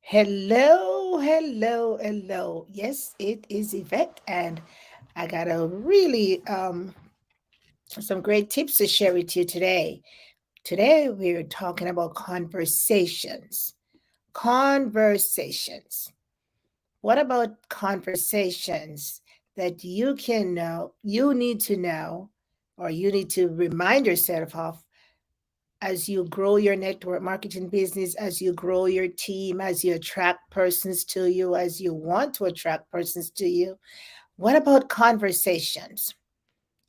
Hello, hello, hello. Yes, it is Yvette, and I got a really some great tips to share with you today. Today we're talking about conversations. Conversations. What about conversations that you can know, you need to know, or you need to remind yourself of as you grow your network marketing business, as you grow your team, as you attract persons to you, as you want to attract persons to you. What about conversations?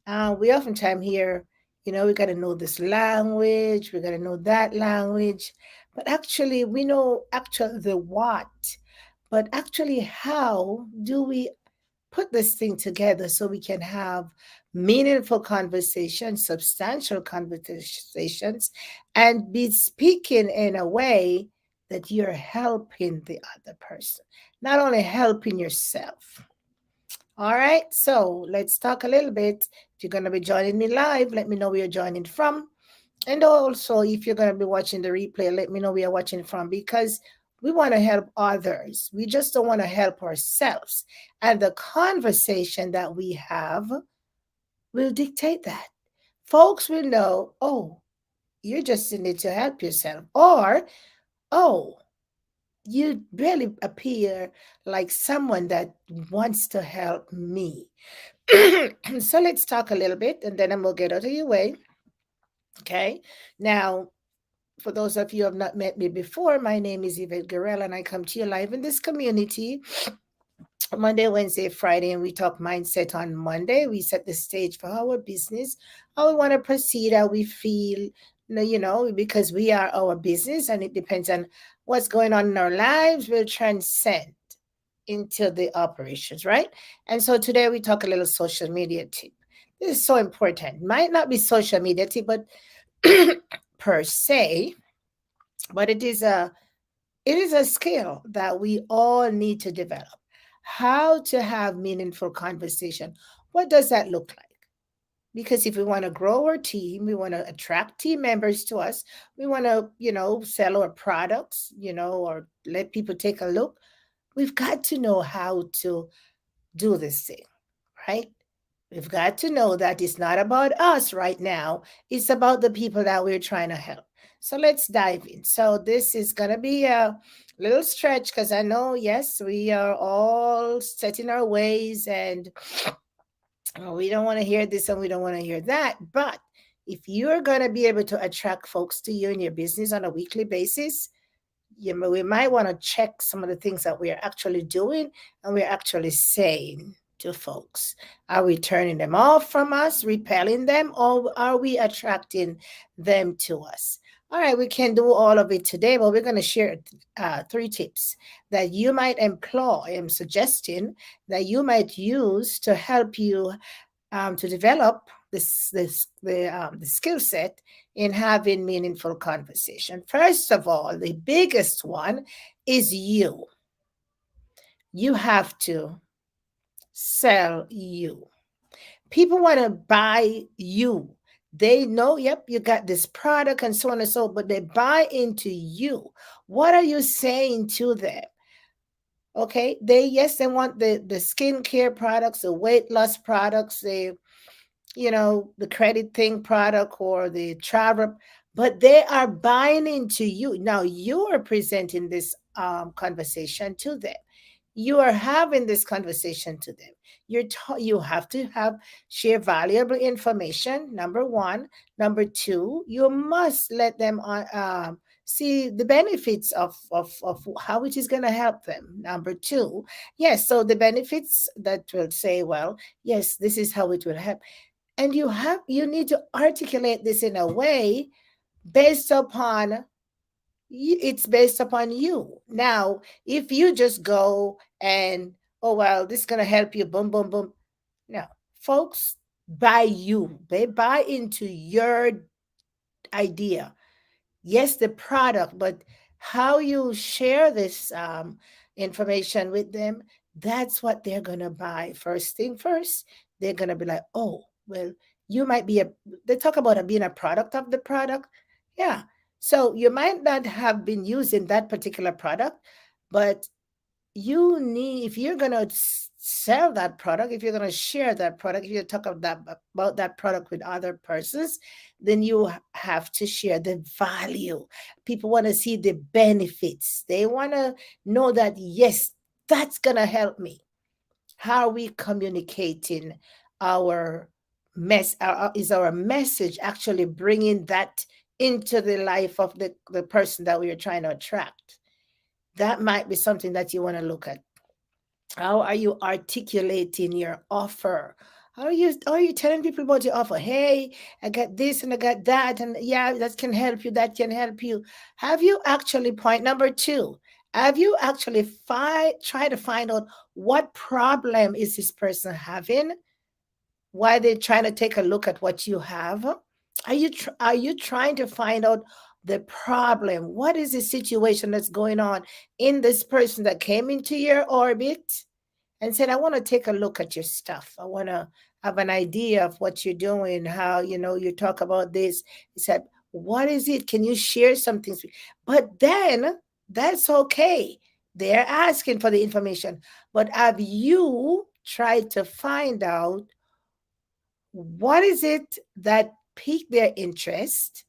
We oftentimes hear, we got to know this language, we got to know that language, but actually, we know actually the what, but actually, how do we put this thing together so we can have meaningful conversations, substantial conversations, and be speaking in a way that you're helping the other person, not only helping yourself. All right, so let's talk a little bit. If you're going to be joining me live, let me know where you're joining from. And also, if you're going to be watching the replay, let me know where you're watching from because we want to help others. We just don't want to help ourselves. And the conversation that we have will dictate that. Folks will know, oh, you're just in it to help yourself. Or, oh, you really appear like someone that wants to help me. So let's talk a little bit and then I'm going to get out of your way. Okay. Now, for those of you who have not met me before, my name is Yvette Guerrero, and I come to you live in this community Monday, Wednesday, Friday, and we talk mindset on Monday. We set the stage for our business, how we want to proceed, how we feel, because we are our business and it depends on what's going on in our lives. We'll transcend into the operations, right? And so today we talk a little social media tip. This is so important. Might not be social media tip, but per se, but it is a skill that we all need to develop. How to have meaningful conversation. What does that look like? Because if we want to grow our team, we want to attract team members to us, we want to, sell our products, or let people take a look, we've got to know how to do this thing, right? We've got to know that it's not about us right now. It's about the people that we're trying to help. So let's dive in. So this is going to be a little stretch because I know, yes, we are all set in our ways and we don't want to hear this and we don't want to hear that. But if you're going to be able to attract folks to you in your business on a weekly basis, we might want to check some of the things that we are actually doing and we're actually saying to folks. Are we turning them off from us, repelling them, or are we attracting them to us? All right, we can do all of it today, but we're going to share three tips that you might employ. I'm suggesting that you might use to help you to develop the skill set in having meaningful conversation. First of all, the biggest one is you. You have to sell you. People want to buy you. They know, yep, you got this product and so on and so, but they buy into you. What are you saying to them? Okay, they want the skincare products, the weight loss products, the credit thing product or the travel, but they are buying into you. Now you are presenting this conversation to them. You are having this conversation to them. You have to have share valuable information. Number one. Number two, you must let them see the benefits of how it is going to help them. Number two, yes, so the benefits that will say, well, yes, this is how it will help, and you need to articulate this in a way based upon it's based upon you. Now if you just go and, oh well, this is going to help you, boom boom boom, no, folks buy you, they buy into your idea. Yes, the product, but how you share this information with them, that's what they're going to buy. First thing first, they're going to be like, oh, well, you might be they talk about being a product of the product. Yeah. So you might not have been using that particular product, But you need, if you're going to sell that product, if you're going to share that product, if you talk about that product with other persons, then you have to share the value. People want to see the benefits. They want to know that, yes, that's going to help me. How are we communicating our is our message actually bringing that into the life of the person that we are trying to attract? That might be something that you want to look at. How are you articulating your offer? How are you telling people about your offer? Hey, I got this and I got that, and yeah, that can help you, that can help you. Have you actually, point number two, have you actually try to find out what problem is this person having? Why they're trying to take a look at what you have? Are you trying to find out the problem? What is the situation that's going on in this person that came into your orbit and said, I want to take a look at your stuff. I want to have an idea of what you're doing, how, you talk about this. He said, what is it? Can you share some things? But then that's okay. They're asking for the information. But have you tried to find out what is it that piqued their interest?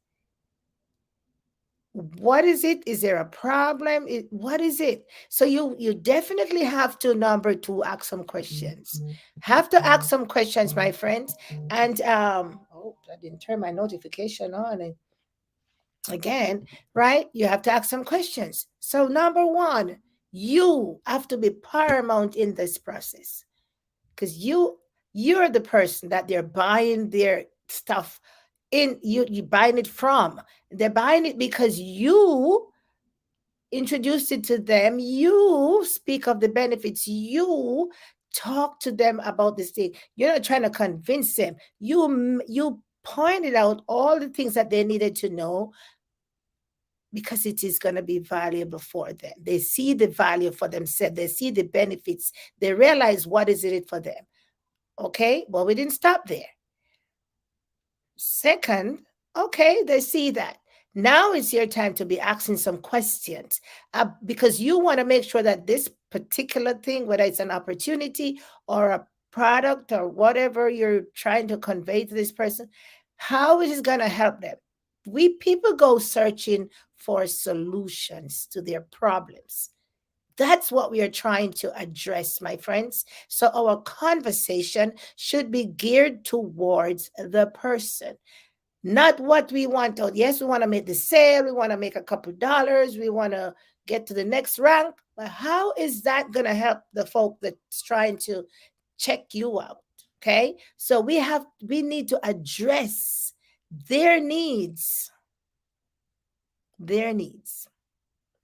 What is it? Is there a problem? What is it? So you definitely have to, number two, ask some questions. Have to ask some questions, my friends. And oh, I didn't turn my notification on. And again, right? You have to ask some questions. So number one, you have to be paramount in this process, because you're the person that they're buying their stuff you buying it from. They're buying it because you introduce it to them, you speak of the benefits, you talk to them about this thing. You're not trying to convince them. You pointed out all the things that they needed to know, because it is going to be valuable for them. They see the value for themselves, they see the benefits, they realize what is it for them. Okay, well, we didn't stop there. Second, okay, they see that. Now it's your time to be asking some questions, because you want to make sure that this particular thing, whether it's an opportunity or a product or whatever you're trying to convey to this person, how it is going to help them. People go searching for solutions to their problems. That's what we are trying to address, my friends. So our conversation should be geared towards the person, not what we want out. Yes, we want to make the sale, we want to make a couple dollars, we want to get to the next rank, but how is that going to help the folk that's trying to check you out? Okay, so we need to address their needs,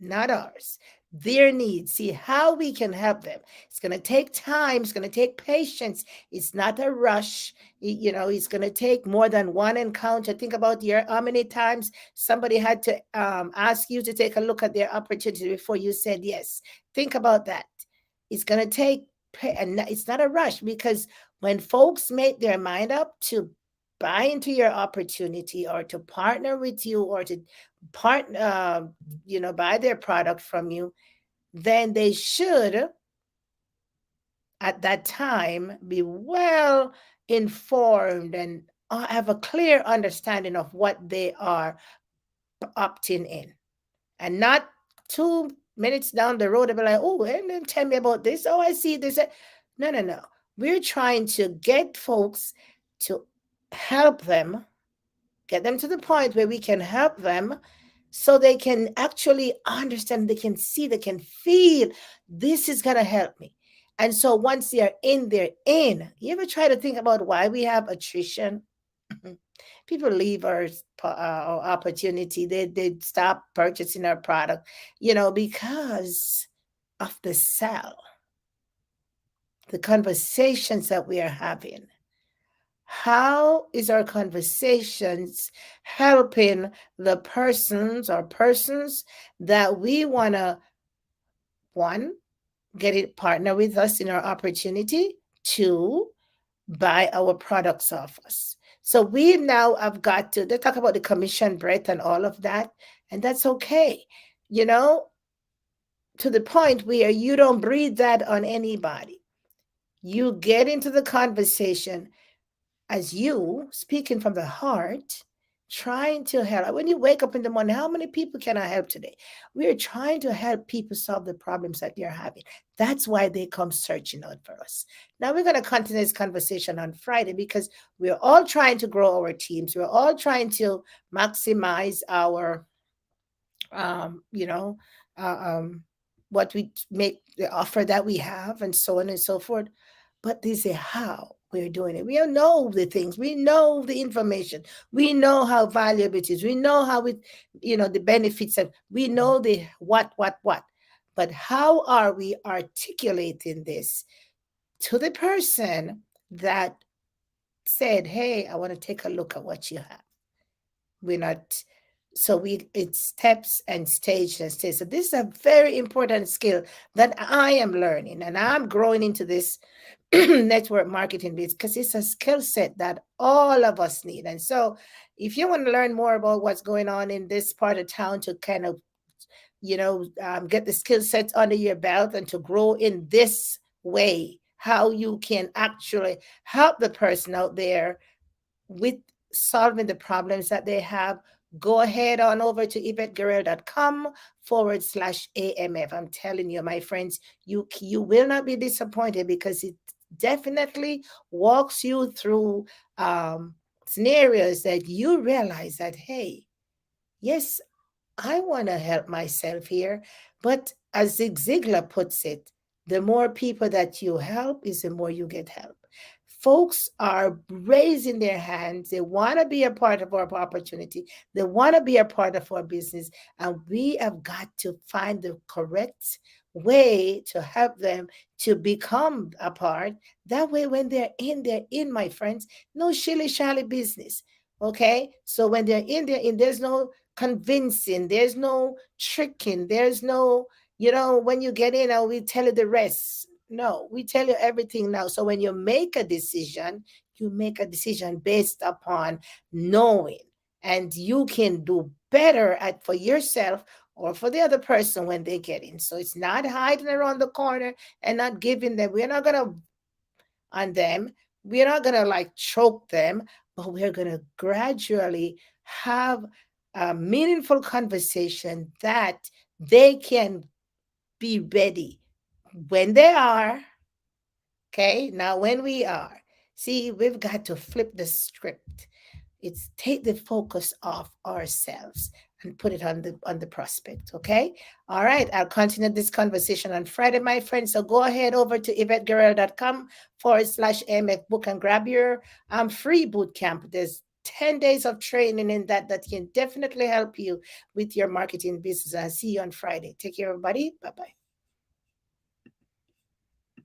not ours, their needs. See how we can help them. It's going to take time, it's going to take patience. It's not a rush. It's going to take more than one encounter. Think about how many times somebody had to ask you to take a look at their opportunity before you said yes. Think about that. It's going to take, and it's not a rush, because when folks make their mind up to buy into your opportunity or to partner with you or to buy their product from you, then they should at that time be well informed and have a clear understanding of what they are opting in, and not 2 minutes down the road they'll be like, oh, and then tell me about this, oh, I see this. No, we're trying to get folks to help them, get them to the point where we can help them, so they can actually understand, they can see, they can feel this is going to help me. And so once they're in, they're in. You ever try to think about why we have attrition? People leave our opportunity. They stop purchasing our product, because of the sell, the conversations that we are having. How is our conversations helping the persons that we want to, one, get it partner with us in our opportunity, two, buy our products off us? So we now have got to, they talk about the commission breadth and all of that, and that's okay. You know, to the point where you don't breathe that on anybody. You get into the conversation as you speaking from the heart, trying to help. When you wake up in the morning, how many people can I help today? We are trying to help people solve the problems that they're having. That's why they come searching out for us. Now we're going to continue this conversation on Friday because we're all trying to grow our teams. We're all trying to maximize our you know, uh, um, what we make the offer that we have, and so on and so forth. But this is how we're doing it. We all know the things. We know the information. We know how valuable it is. We know how it, the benefits of. We know the what. But how are we articulating this to the person that said, "Hey, I want to take a look at what you have." We're not, so we it's steps and stage and stage. So this is a very important skill that I am learning, and I'm growing into this network marketing bit because it's a skill set that all of us need. And so if you want to learn more about what's going on in this part of town to kind of get the skill sets under your belt and to grow in this way, how you can actually help the person out there with solving the problems that they have, go ahead on over to yvetteguerrero.com/AMF. I'm telling you, my friends, you will not be disappointed because it definitely walks you through scenarios that you realize that, hey, yes, I want to help myself here. But as Zig Ziglar puts it, the more people that you help is the more you get help. Folks are raising their hands. They want to be a part of our opportunity. They want to be a part of our business. And we have got to find the correct way to help them to become a part. That way, when they're in, my friends, no shilly shally business. Okay? So when they're in, there's no convincing, there's no tricking, there's no, when you get in, we tell you the rest. No, we tell you everything now. So when you make a decision, you make a decision based upon knowing, and you can do better at for yourself or for the other person when they get in. So it's not hiding around the corner and not giving them. We're not gonna on them. We're not gonna like choke them, but we're gonna gradually have a meaningful conversation that they can be ready when they are. Okay, now when we are, see, we've got to flip the script. It's take the focus off ourselves and put it on the prospect. Okay. All right. I'll continue this conversation on Friday, my friends. So go ahead over to yvetteguerrero.com/MF book and grab your free boot camp. There's 10 days of training in that can definitely help you with your marketing business. I'll see you on Friday. Take care, everybody. Bye bye.